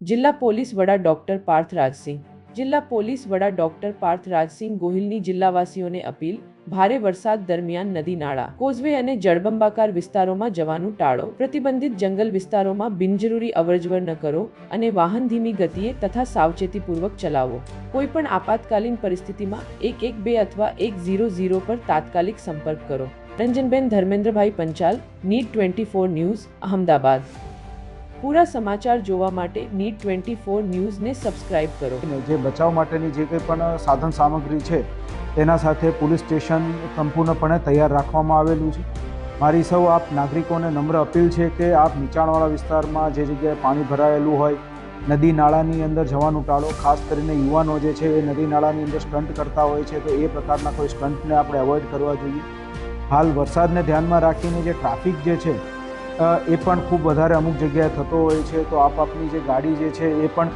જિલ્લા પોલીસ વડા ડોક્ટર પાર્થ રાજસિંહ જિલ્લા પોલીસ વડા ડોક્ટર પાર્થ રાજસિંહ ગોહિલની જિલ્લાવાસીઓને અપીલ ભારે વરસાદ દરમિયાન નદી નાળા કોઝવે અને જળબંબાકાર વિસ્તારોમાં જવાનું ટાળો પ્રતિબંધિત જંગલ વિસ્તારોમાં બિનજરૂરી અવરજવર ન કરો અને વાહન ધીમી ગતિએ તથા સાવચેતીપૂર્વક ચલાવો કોઈપણ આપાતકાલીન પરિસ્થિતિમાં 112 અથવા 100 પર તાત્કાલિક સંપર્ક કરો। Ranjanben Dharmendrabhai Panchal, neat 24 news, Ahmedabad. પૂરા સમાચાર જોવા માટે નીટ 24 ન્યૂઝને સબસ્ક્રાઇબ કરો। જે બચાવ માટેની જે કંઈ પણ સાધન સામગ્રી છે તેના સાથે પોલીસ સ્ટેશન સંપૂર્ણપણે તૈયાર રાખવામાં આવેલું છે। મારી સૌ આપ નાગરિકોને નમ્ર અપીલ છે કે આપ નીચાણવાળા વિસ્તારમાં જે જગ્યાએ પાણી ભરાયેલું હોય નદી નાળાની અંદર જવાનું ટાળો। ખાસ કરીને યુવાનો જે છે એ નદી નાળાની અંદર સ્ટન્ટ કરતા હોય છે તો એ પ્રકારના કોઈ સ્ટન્ટને આપણે અવોઇડ કરવા જોઈએ। હાલ વરસાદને ધ્યાનમાં રાખીને જે ટ્રાફિક જે છે એ પણ ખૂબ વધારે અમુક જગ્યાએ થતો હોય છે તો આપની જે ગાડી જે છે એ પણ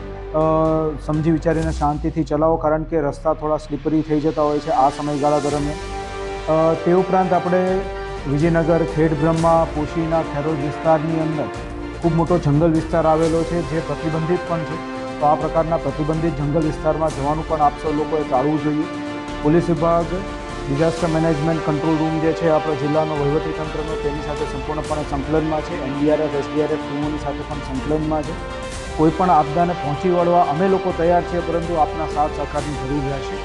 સમજી વિચારીને શાંતિથી ચલાવો કારણ કે રસ્તા થોડા સ્લીપરી થઈ જતા હોય છે આ સમયગાળા દરમિયાન। તે ઉપરાંત આપણે વિજયનગર, ખેડબ્રહ્મા, પોશીના, ખેરોજ વિસ્તારની અંદર ખૂબ મોટો જંગલ વિસ્તાર આવેલો છે જે પ્રતિબંધિત પણ છે તો આ પ્રકારના પ્રતિબંધિત જંગલ વિસ્તારમાં જવાનું પણ આપ સૌ લોકોએ ટાળવું જોઈએ। પોલીસ વિભાગ, ડિઝાસ્ટર મેનેજમેન્ટ કંટ્રોલ રૂમ જે છે આપણા જિલ્લાનો વહીવટીતંત્રનો તેની સાથે સંપૂર્ણપણે સંકલનમાં છે। એનડીઆરએફ, એસડીઆરએફ ટીમોની સાથે પણ સંકલનમાં છે। કોઈપણ આપદાને પહોંચી વળવા અમે લોકો તૈયાર છીએ પરંતુ આપના સાથ સહકારની જરૂર રહેશે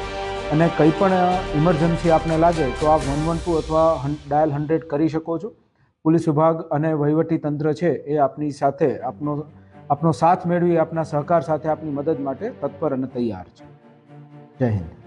અને કંઈ પણ ઇમરજન્સી આપને લાગે તો આપ 112 અથવા ડાયલ 100 કરી શકો છો। પોલીસ વિભાગ અને વહીવટીતંત્ર છે એ આપની સાથે આપનો સાથ મેળવી આપના સહકાર સાથે આપની મદદ માટે તત્પર અને તૈયાર છે। જય હિન્દ।